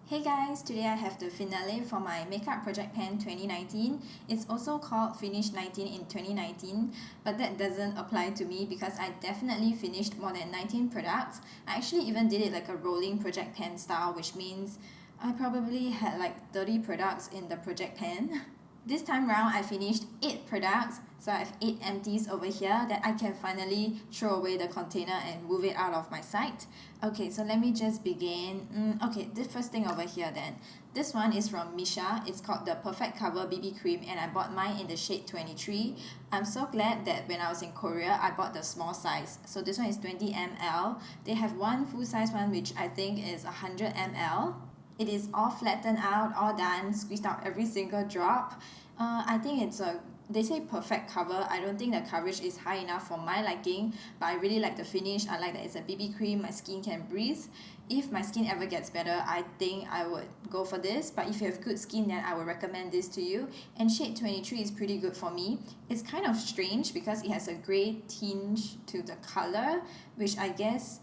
Hey guys, today I have the finale for my Makeup Project Pan 2019. It's also called Finish 19 in 2019, but that doesn't apply to me because I definitely finished more than 19 products. I actually even did it like a rolling project pan style, which means I probably had like 30 products in the project pan. This time round, I finished 8 products, so I have 8 empties over here that I can finally throw away the container and move it out of my sight. Okay, so let me just begin. Okay, the first thing over here then. This one is from Missha. It's called the Perfect Cover BB Cream and I bought mine in the shade 23. I'm so glad that when I was in Korea, I bought the small size. So this one is 20 ml. They have one full size one which I think is 100 ml. It is all flattened out, all done, squeezed out every single drop. I think they say perfect cover. I don't think the coverage is high enough for my liking, but I really like the finish. I like that it's a BB cream, my skin can breathe. If my skin ever gets better, I think I would go for this, but if you have good skin, then I would recommend this to you. And shade 23 is pretty good for me. It's kind of strange because it has a grey tinge to the color, which I guess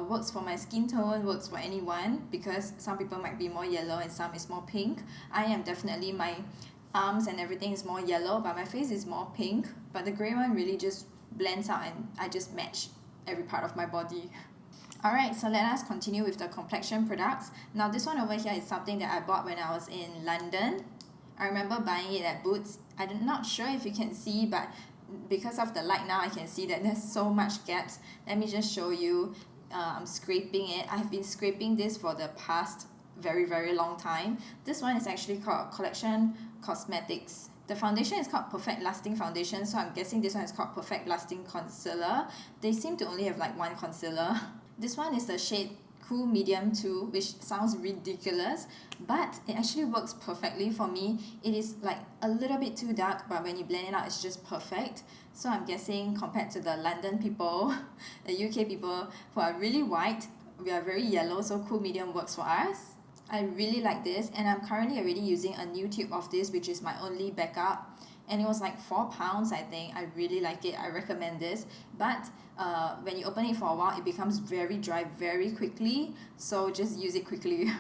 works for my skin tone, works for anyone because some people might be more yellow and some is more pink. I am definitely, my arms and everything is more yellow, but my face is more pink. But the grey one really just blends out and I just match every part of my body. Alright, so let us continue with the complexion products. Now this one over here is something that I bought when I was in London. I remember buying it at Boots. I'm not sure if you can see, but because of the light now I can see that there's so much gaps. Let me just show you. I'm scraping it. I've been scraping this for the past very long time. This one is actually called Collection Cosmetics. The foundation is called Perfect Lasting Foundation, so I'm guessing this one is called Perfect Lasting Concealer. They seem to only have like one concealer. This one is the shade Cool Medium 2, which sounds ridiculous, but it actually works perfectly for me. It is like a little bit too dark, but when you blend it out, it's just perfect. So I'm guessing compared to the London people, the UK people who are really white, we are very yellow, so Cool Medium works for us. I really like this, and I'm currently already using a new tube of this, which is my only backup, and it was like £4 I think. I really like it. I recommend this, but when you open it for a while, it becomes very dry very quickly, so just use it quickly.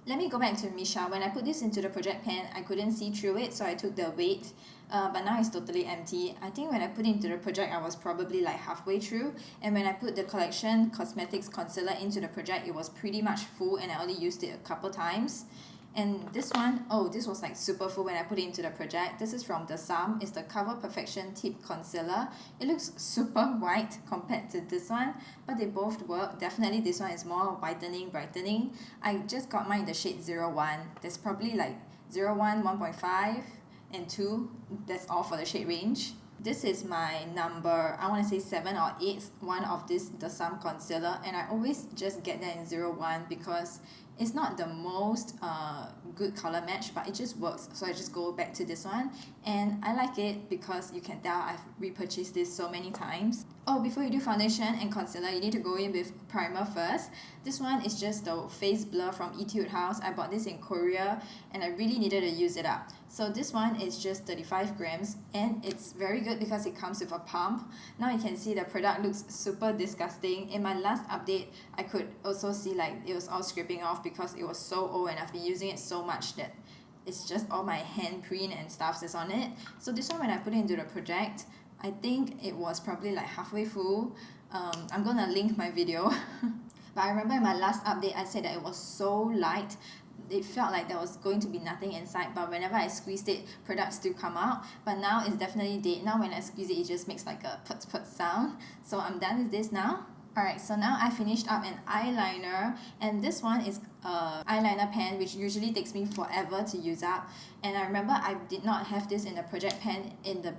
Let me go back to Missha. When I put this into the project pan, I couldn't see through it, so I took the weight, but now it's totally empty. I think when I put it into the project, I was probably like halfway through, and when I put the Collection Cosmetics Concealer into the project, it was pretty much full and I only used it a couple times. And this one, oh, this was like super full when I put it into the project. This is from the Sam. It's the Cover Perfection Tip Concealer. It looks super white compared to this one, but they both work. Definitely this one is more whitening, brightening. I just got mine in the shade 01. There's probably like 01, 1.5, and 2. That's all for the shade range. This is my number, I want to say 7 or 8 one of the Sam concealer, and I always just get that in 01 because it's not the most good color match, but it just works, so I just go back to this one, and I like it because you can tell I've repurchased this so many times. Oh, before you do foundation and concealer, you need to go in with primer first. This one is just the face blur from Etude House. I bought this in Korea and I really needed to use it up. So this one is just 35 grams and it's very good because it comes with a pump. Now you can see the product looks super disgusting. In my last update, I could also see like it was all scraping off because it was so old and I've been using it so much that it's just all my handprint and stuff that's on it. So this one, when I put it into the project, I think it was probably like halfway full. I'm gonna link my video. But I remember in my last update, I said that it was so light. It felt like there was going to be nothing inside, but whenever I squeezed it, products still come out. But now it's definitely dead. Now when I squeeze it, it just makes like a put sound. So I'm done with this now. Alright, so now I finished up an eyeliner, and this one is a eyeliner pen which usually takes me forever to use up. And I remember I did not have this in the project pen in the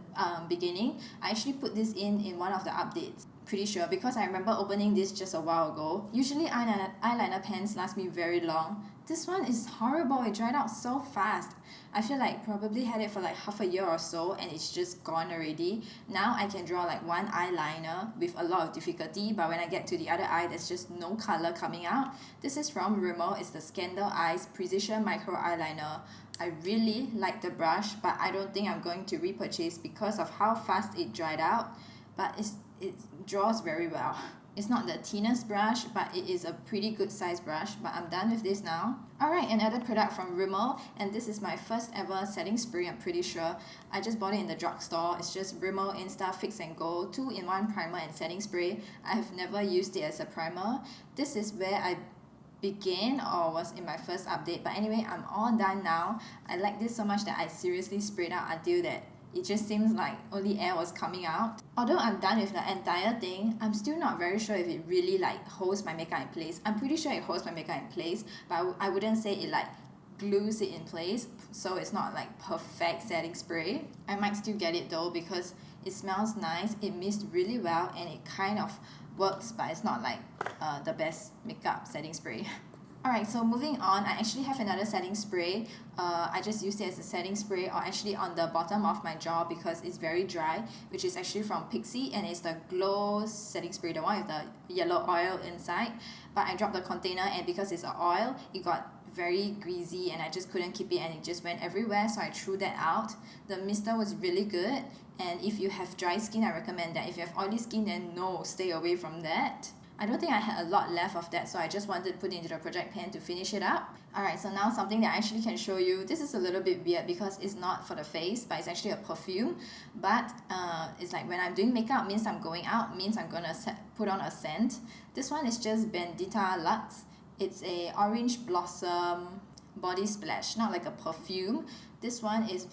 beginning. I actually put this in one of the updates. Pretty sure, because I remember opening this just a while ago. Usually eyeliner pens last me very long. This one is horrible. It dried out so fast. I feel like probably had it for like half a year or so and it's just gone already. Now I can draw like one eyeliner with a lot of difficulty, but when I get to the other eye, there's just no color coming out. This is from Rimmel. It's the Scandal Eyes Precision Micro Eyeliner. I really like the brush, but I don't think I'm going to repurchase because of how fast it dried out. But it draws very well. It's not the thinnest brush, but it is a pretty good size brush. But I'm done with this now. Alright, another product from Rimmel, and this is my first ever setting spray, I'm pretty sure. I just bought it in the drugstore. It's just Rimmel Insta Fix and Go 2-in-1 primer and setting spray. I have never used it as a primer. This is where I began or was in my first update, but anyway, I'm all done now. I like this so much that I seriously sprayed out until that it just seems like only air was coming out. Although I'm done with the entire thing, I'm still not very sure if it really like holds my makeup in place. I'm pretty sure it holds my makeup in place, but I wouldn't say it like glues it in place, so it's not like perfect setting spray. I might still get it though because it smells nice, it mists really well, and it kind of works, but it's not like the best makeup setting spray. Alright, so moving on, I actually have another setting spray. I just used it as a setting spray, or actually on the bottom of my jaw because it's very dry, which is actually from Pixi, and it's the Glow setting spray, the one with the yellow oil inside. But I dropped the container, and because it's an oil, it got very greasy and I just couldn't keep it, and it just went everywhere, so I threw that out. The mister was really good, and if you have dry skin, I recommend that. If you have oily skin, then no, stay away from that. I don't think I had a lot left of that, so I just wanted to put it into the project pan to finish it up. Alright, so now something that I actually can show you. This is a little bit weird because it's not for the face, but it's actually a perfume. But it's like when I'm doing makeup, means I'm going out, means I'm gonna put on a scent. This one is just Benditaluz. It's a orange blossom body splash, not like a perfume. This one is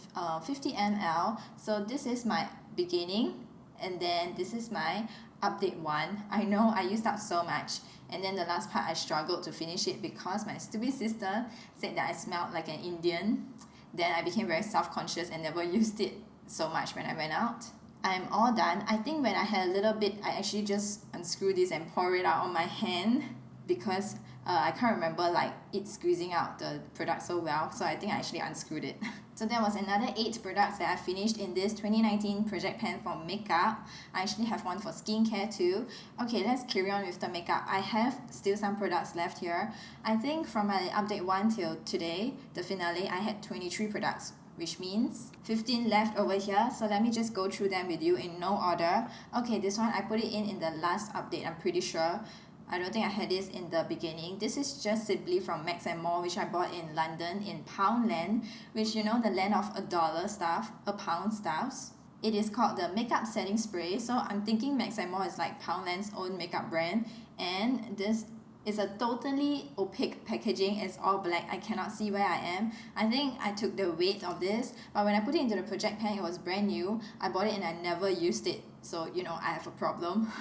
50 ml. So this is my beginning, and then this is my update 1. I know I used up so much, and then the last part I struggled to finish it because my stupid sister said that I smelled like an Indian. Then I became very self-conscious and never used it so much when I went out. I'm all done. I think when I had a little bit, I actually just unscrewed this and pour it out on my hand because I can't remember like it squeezing out the product so well, so I think I actually unscrewed it. So that was another 8 products that I finished in this 2019 project pan for makeup. I actually have one for skincare too. Okay, let's carry on with the makeup. I have still some products left here. I think from my update 1 till today, the finale, I had 23 products, which means 15 left over here. So let me just go through them with you in no order. Okay, this one I put it in the last update, I'm pretty sure. I don't think I had this in the beginning. This is just simply from Max & More, which I bought in London in Poundland, which you know the land of $1 stuff, £1 stuffs. It is called the Makeup Setting Spray. So I'm thinking Max & More is like Poundland's own makeup brand, and this is a totally opaque packaging. It's all black. I cannot see where I am. I think I took the weight of this, but when I put it into the project pan, it was brand new. I bought it and I never used it. So, you know, I have a problem.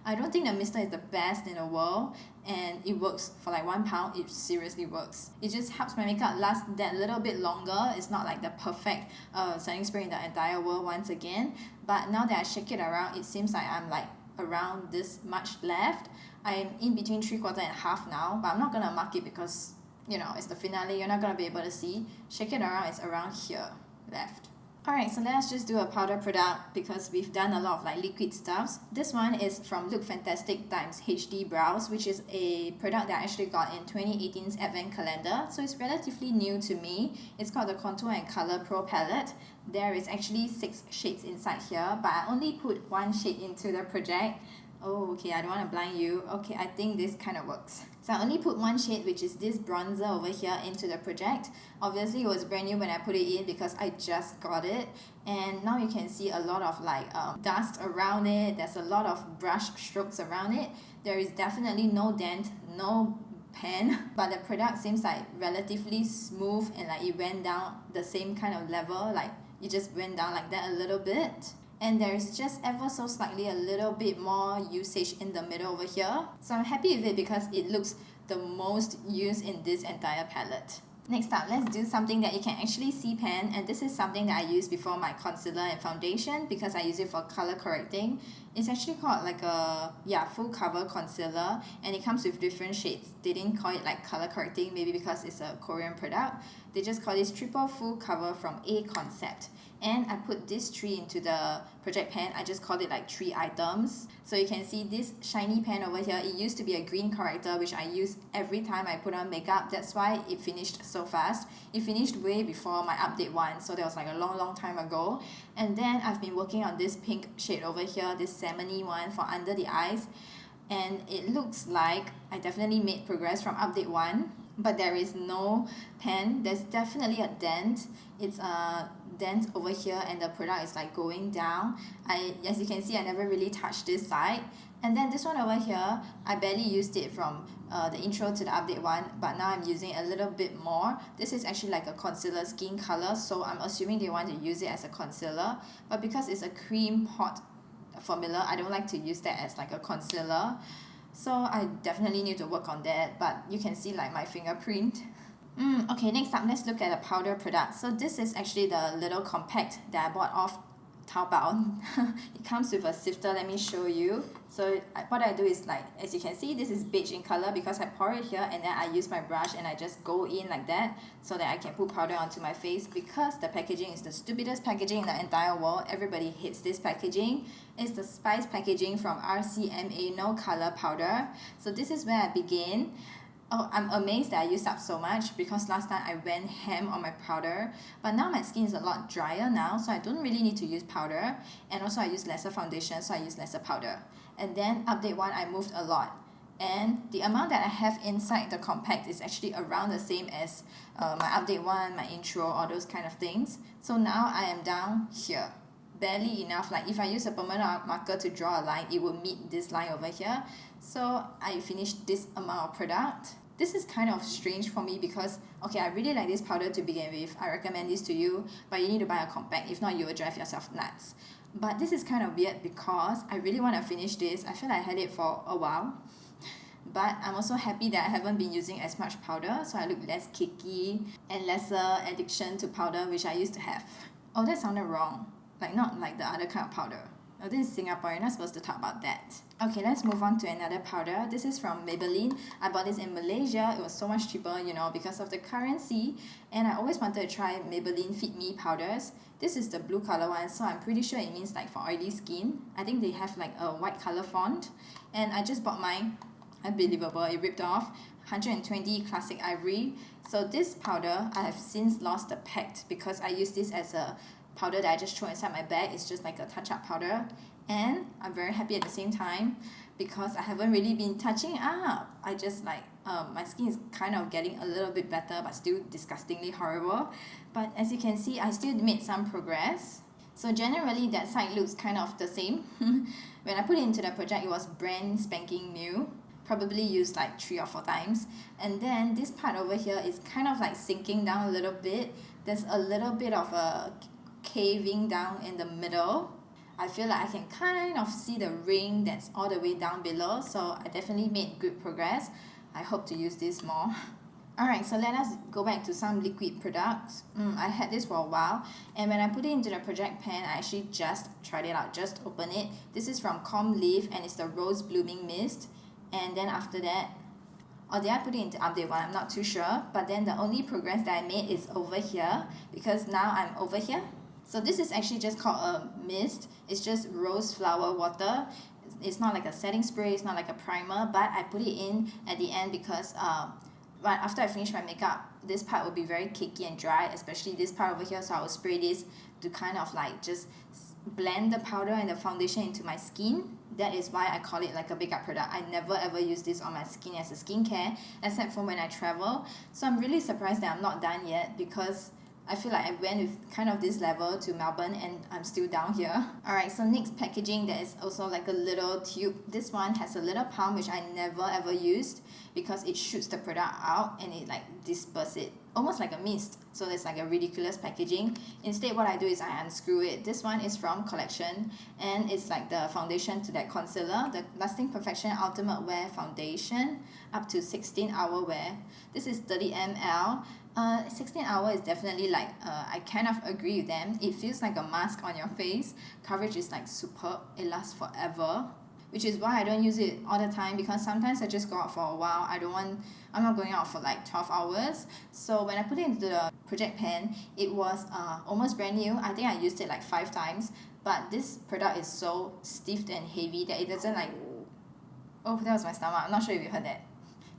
I don't think the mister is the best in the world, and it works for like £1. It seriously works. It just helps my makeup last that little bit longer. It's not like the perfect setting spray in the entire world once again. But now that I shake it around, it seems like I'm like around this much left. I'm in between 3/4 and half now, but I'm not gonna mark it because, you know, it's the finale. You're not gonna be able to see. Shake it around, it's around here left. Alright, so let's just do a powder product because we've done a lot of like liquid stuffs. This one is from Lookfantastic times HD Brows, which is a product that I actually got in 2018's Advent Calendar. So it's relatively new to me. It's called the Contour and Color Pro Palette. There is actually 6 shades inside here, but I only put 1 shade into the project. Oh, okay, I don't want to blind you. Okay, I think this kind of works. So I only put 1 shade, which is this bronzer over here, into the project. Obviously, it was brand new when I put it in because I just got it. And now you can see a lot of like dust around it. There's a lot of brush strokes around it. There is definitely no dent, no pen, but the product seems like relatively smooth and like it went down the same kind of level. Like it just went down like that a little bit. And there's just ever so slightly a little bit more usage in the middle over here. So I'm happy with it because it looks the most used in this entire palette. Next up, let's do something that you can actually see pan, and this is something that I use before my concealer and foundation because I use it for color correcting. It's actually called like a full cover concealer, and it comes with different shades. They didn't call it like color correcting, maybe because it's a Korean product. They just call this triple full cover from A Concept. And I put this 3 into the project pan. I just called it like 3 items. So you can see this shiny pan over here. It used to be a green corrector, which I use every time I put on makeup. That's why it finished so fast. It finished way before my update 1, so that was like a long time ago. And then I've been working on this pink shade over here, this salmon-y one for under the eyes. and it looks like I definitely made progress from update 1, but there is no pen. There's definitely a dent. It's a dent over here and the product is like going down. As you can see, I never really touched this side. And then this one over here, I barely used it from the intro to the update 1, but now I'm using a little bit more. This is actually like a concealer skin color, so I'm assuming they want to use it as a concealer, but because it's a cream pot formula, I don't like to use that as like a concealer, so I definitely need to work on that. But you can see like my fingerprint. Okay, next up, let's look at the powder product. So this is actually the little compact that I bought off Taobao. It comes with a sifter. Let me show you. So what I do is, like, as you can see, this is beige in color because I pour it here and then I use my brush and I just go in like that so that I can put powder onto my face. Because the packaging is the stupidest packaging in the entire world. Everybody hates this packaging. It's the Spice packaging from Rcma no color powder. So this is where I begin. Oh, I'm amazed that I used up so much because last time I went ham on my powder, but now my skin is a lot drier now, so I don't really need to use powder, and also I use lesser foundation, so I use lesser powder. And then update 1, I moved a lot, and the amount that I have inside the compact is actually around the same as my update 1, my intro, all those kind of things. So now I am down here. Barely enough. Like if I use a permanent marker to draw a line, it will meet this line over here. So I finished this amount of product. This is kind of strange for me because, okay, I really like this powder to begin with. I recommend this to you, but you need to buy a compact. If not, you will drive yourself nuts. But this is kind of weird because I really want to finish this. I feel like I had it for a while. But I'm also happy that I haven't been using as much powder, so I look less cakey and lesser addiction to powder, which I used to have. Oh, that sounded wrong. Like not like the other kind of powder. Oh, this is Singapore, you're not supposed to talk about that. Okay, let's move on to another powder. This is from Maybelline. I bought this in Malaysia. It was so much cheaper, you know, because of the currency. And I always wanted to try Maybelline Fit Me powders. This is the blue color one, so I'm pretty sure it means like for oily skin. I think they have like a white color font. And I just bought mine. Unbelievable, it ripped off. 120 classic ivory. So this powder, I have since lost the pack because I use this as a powder that I just throw inside my bag. It's just like a touch-up powder, and I'm very happy at the same time because I haven't really been touching up. I just like my skin is kind of getting a little bit better, but still disgustingly horrible. But as you can see, I still made some progress. So generally that side looks kind of the same. When I put it into the project, it was brand spanking new, probably used like 3 or 4 times. And then this part over here is kind of like sinking down a little bit. There's a little bit of a caving down in the middle. I feel like I can kind of see the ring that's all the way down below, so I definitely made good progress. I hope to use this more. Alright, so let us go back to some liquid products. I had this for a while, and when I put it into the project pan, I actually just tried it out, just open it. This is from Commleaf and it's the Rose Blooming Mist. And then after that, or did I put it into update 1? I'm not too sure. But then the only progress that I made is over here, because now I'm over here. So this is actually just called a mist. It's just rose flower water. It's not like a setting spray, it's not like a primer, but I put it in at the end because right after I finish my makeup, this part will be very cakey and dry, especially this part over here, so I will spray this to kind of like just blend the powder and the foundation into my skin. That is why I call it like a makeup product. I never ever use this on my skin as a skincare, except for when I travel. So I'm really surprised that I'm not done yet because I feel like I went with kind of this level to Melbourne and I'm still down here. Alright, so next packaging, there is also like a little tube. This one has a little palm, which I never ever used because it shoots the product out and it like disperses it, almost like a mist. So there's like a ridiculous packaging. Instead, what I do is I unscrew it. This one is from Collection and it's like the foundation to that concealer, the Lasting Perfection Ultimate Wear Foundation, up to 16-hour wear. This is 30 ml. 16 hour is definitely like, I kind of agree with them. It feels like a mask on your face. Coverage is like superb. It lasts forever, which is why I don't use it all the time because sometimes I just go out for a while. I'm not going out for like 12 hours. So when I put it into the project pan, it was almost brand new. I think I used it like 5 times, but this product is so stiff and heavy that it doesn't like, oh, that was my stomach. I'm not sure if you heard that.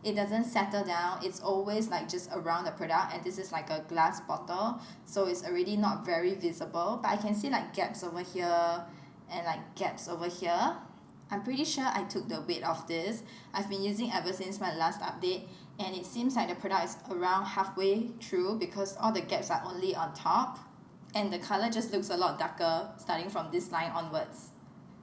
It doesn't settle down. It's always like just around the product, and this is like a glass bottle, so it's already not very visible, but I can see like gaps over here and like gaps over here. I'm pretty sure I took the weight of this. I've been using ever since my last update, and it seems like the product is around halfway through because all the gaps are only on top, and the color just looks a lot darker starting from this line onwards.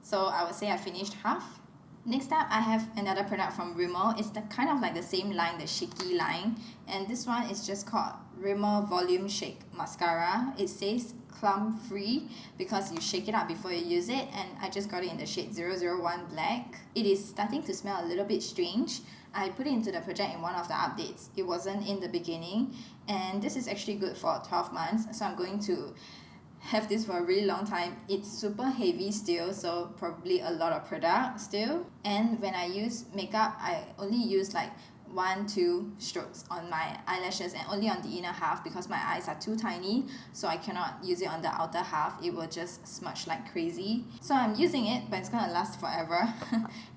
So I would say I finished half. Next up, I have another product from Rimmel. It's kind of like the same line, the shaky line, and this one is just called Rimmel Volume Shake Mascara. It says clump free because you shake it up before you use it, and I just got it in the shade 001 Black. It is starting to smell a little bit strange. I put it into the project in one of the updates. It wasn't in the beginning, and this is actually good for 12 months, so I'm going to have this for a really long time. It's super heavy still, so probably a lot of product still. And when I use makeup, I only use like 1-2 strokes on my eyelashes and only on the inner half because my eyes are too tiny, so I cannot use it on the outer half. It will just smudge like crazy. So I'm using it, but it's gonna last forever.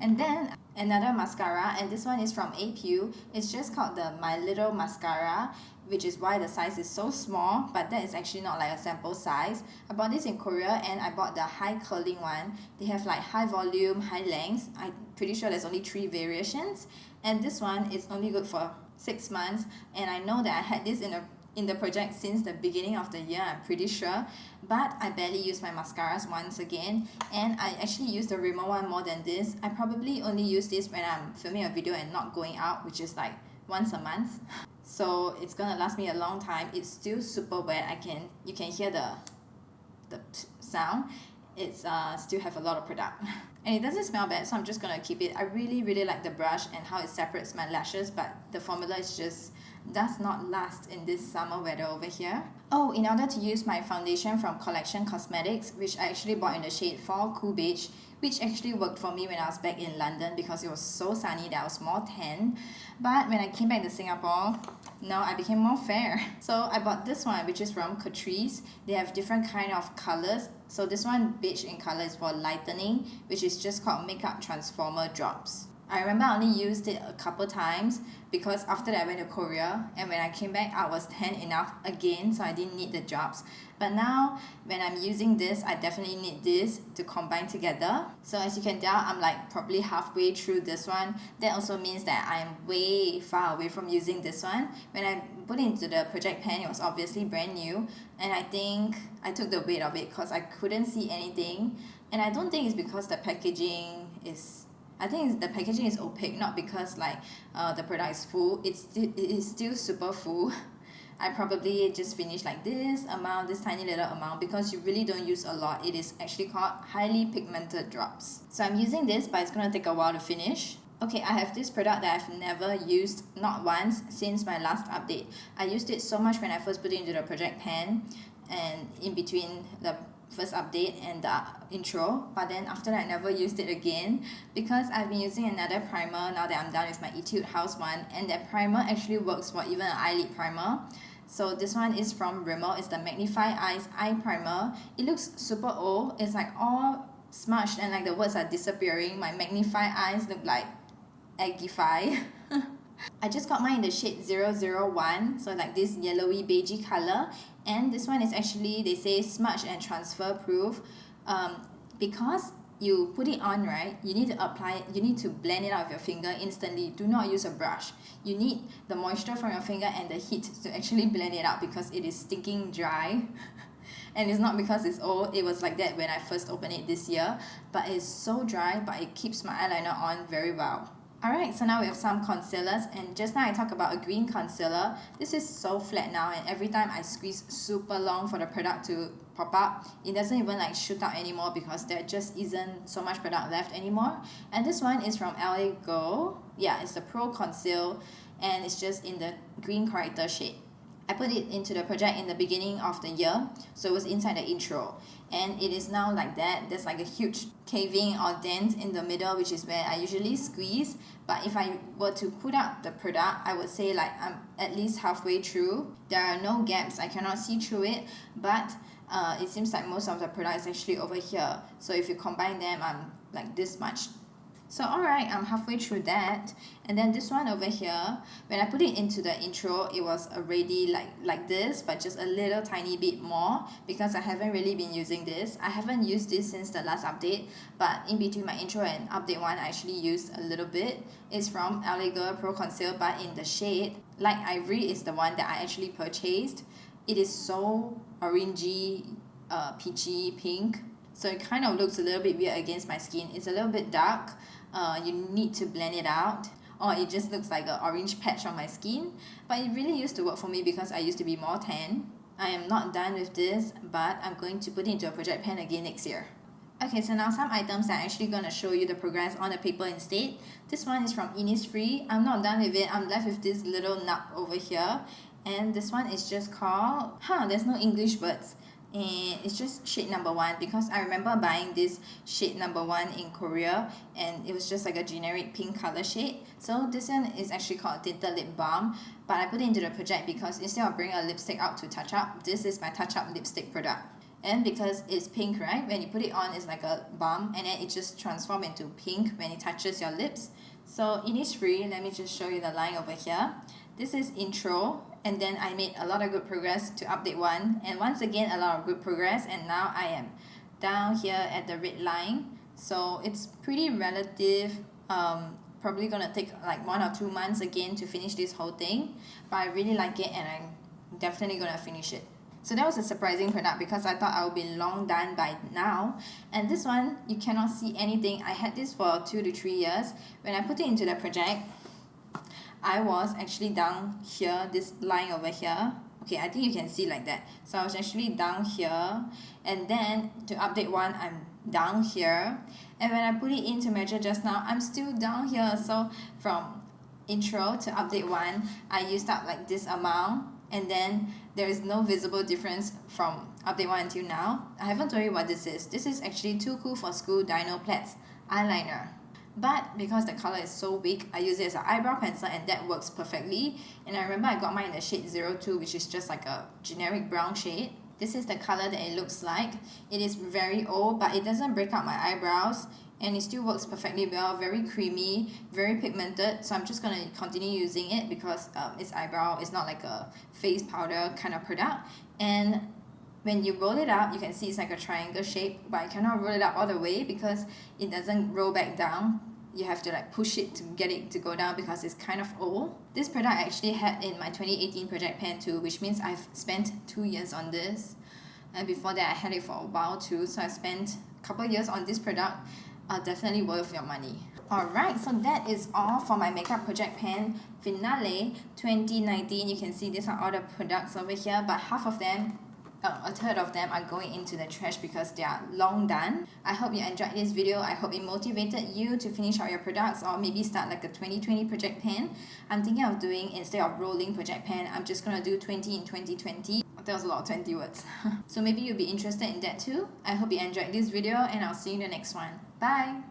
And then another mascara, and this one is from APU. It's just called the My Little Mascara, which is why the size is so small, but that is actually not like a sample size. I bought this in Korea, and I bought the high curling one. They have like high volume, high length. I'm pretty sure there's only 3 variations, and this one is only good for 6 months, and I know that I had this in the project since the beginning of the year, I'm pretty sure, but I barely use my mascaras once again, and I actually use the Rimmel one more than this. I probably only use this when I'm filming a video and not going out, which is like once a month. So it's gonna last me a long time. It's still super wet. You can hear the sound. It's still have a lot of product. And it doesn't smell bad, so I'm just gonna keep it. I really like the brush and how it separates my lashes, but the formula is just does not last in this summer weather over here. Oh, in order to use my foundation from Collection Cosmetics, which I actually bought in the shade Fall Cool Beige, which actually worked for me when I was back in London because it was so sunny that I was more tan. But when I came back to Singapore, now I became more fair. So I bought this one, which is from Catrice. They have different kind of colors. So this one, beige in color, is for lightening, which is just called Makeup Transformer Drops. I remember I only used it a couple times because after that I went to Korea, and when I came back I was tan enough again, so I didn't need the drops. But now when I'm using this, I definitely need this to combine together. So as you can tell, I'm like probably halfway through this one. That also means that I'm way far away from using this one. When I put it into the project pan, it was obviously brand new, and I think I took the weight of it because I couldn't see anything. And I don't think it's because the packaging is the packaging is opaque, not because like the product is full. It is still super full. I probably just finished like this tiny little amount because you really don't use a lot. It is actually called highly pigmented drops. So I'm using this, but it's gonna take a while to finish. Okay, I have this product that I've never used, not once, since my last update. I used it so much when I first put it into the project pan and in between the first update and the intro, but then after that I never used it again because I've been using another primer now that I'm done with my Etude House one, and that primer actually works for even an eyelid primer. So this one is from Rimmel. It's the Magnify Eyes Eye Primer. It looks super old. It's like all smudged and like the words are disappearing. My Magnify Eyes look like Aggify. I just got mine in the shade 001, so like this yellowy beigey color, and this one is actually, they say, smudge and transfer proof, because you put it on, right, you need to blend it out with your finger instantly. Do not use a brush. You need the moisture from your finger and the heat to actually blend it out because it is stinking dry. And it's not because it's old, it was like that when I first opened it this year, but it's so dry, but it keeps my eyeliner on very well. Alright, so now we have some concealers, and just now I talked about a green concealer. This is so flat now, and every time I squeeze super long for the product to pop up, it doesn't even like shoot out anymore because there just isn't so much product left anymore. And this one is from LA Girl. Yeah, it's the Pro Conceal, and it's just in the green corrector shade. I put it into the project in the beginning of the year, so it was inside the intro, and it is now like that. There's like a huge caving or dent in the middle, which is where I usually squeeze, but if I were to put out the product, I would say like I'm at least halfway through. There are no gaps, I cannot see through it, but it seems like most of the product is actually over here, so if you combine them, I'm like this much So alright, I'm halfway through that, and then this one over here, when I put it into the intro, it was already like this, but just a little tiny bit more because I haven't really been using this. I haven't used this since the last update, but in between my intro and update one, I actually used a little bit. It's from Elegant Pro Conceal, but in the shade Light Ivory is the one that I actually purchased. It is so orangey, peachy pink, so it kind of looks a little bit weird against my skin. It's a little bit dark. You need to blend it out, or it just looks like an orange patch on my skin, but it really used to work for me because I used to be more tan. I am not done with this, but I'm going to put it into a project pen again next year. Okay, so now some items I'm actually going to show you the progress on the paper instead. This one is from Innisfree. I'm not done with it. I'm left with this little nub over here, and this one is just called, there's no English words, and it's just shade number 1 because I remember buying this shade number 1 in Korea, and it was just like a generic pink color shade. So this one is actually called Tinted Lip Balm, but I put it into the project because instead of bringing a lipstick out to touch up, this is my touch up lipstick product. And because it's pink, right, when you put it on, it's like a balm, and then it just transforms into pink when it touches your lips. So Innisfree, let me just show you the line over here. This is intro, and then I made a lot of good progress to update 1, and once again a lot of good progress, and now I am down here at the red line. So it's pretty relative, probably gonna take like 1 or 2 months again to finish this whole thing, but I really like it and I'm definitely gonna finish it. So that was a surprising product because I thought I would be long done by now. And this one, you cannot see anything. I had this for 2 to 3 years. When I put it into the project, I was actually down here, this line over here. Okay, I think you can see like that. So I was actually down here, and then to update 1, I'm down here. And when I put it in to measure just now, I'm still down here. So from intro to update 1, I used up like this amount, and then there is no visible difference from update 1 until now. I haven't told you what this is. This is actually Too Cool for School dinoplatz eyeliner. But because the color is so big, I use it as an eyebrow pencil, and that works perfectly. And I remember I got mine in the shade 02, which is just like a generic brown shade. This is the color that it looks like. It is very old, but it doesn't break out my eyebrows, and it still works perfectly well. Very creamy, very pigmented. So I'm just going to continue using it because it's eyebrow. It's not like a face powder kind of product. And when you roll it up, you can see it's like a triangle shape, but I cannot roll it up all the way because it doesn't roll back down. You have to like push it to get it to go down because it's kind of old. This product I actually had in my 2018 project pen too, which means I've spent 2 years on this. And before that I had it for a while too, so I spent a couple of years on this product. Definitely worth your money. Alright, so that is all for my makeup project pen finale 2019. You can see these are all the products over here, but half of them, a third of them are going into the trash because they are long done. I hope you enjoyed this video. I hope it motivated you to finish all your products or maybe start like a 2020 project pen. I'm thinking of doing, instead of rolling project pen, I'm just gonna do 20 in 2020. That was a lot of 20 words. So maybe you'll be interested in that too. I hope you enjoyed this video, and I'll see you in the next one. Bye!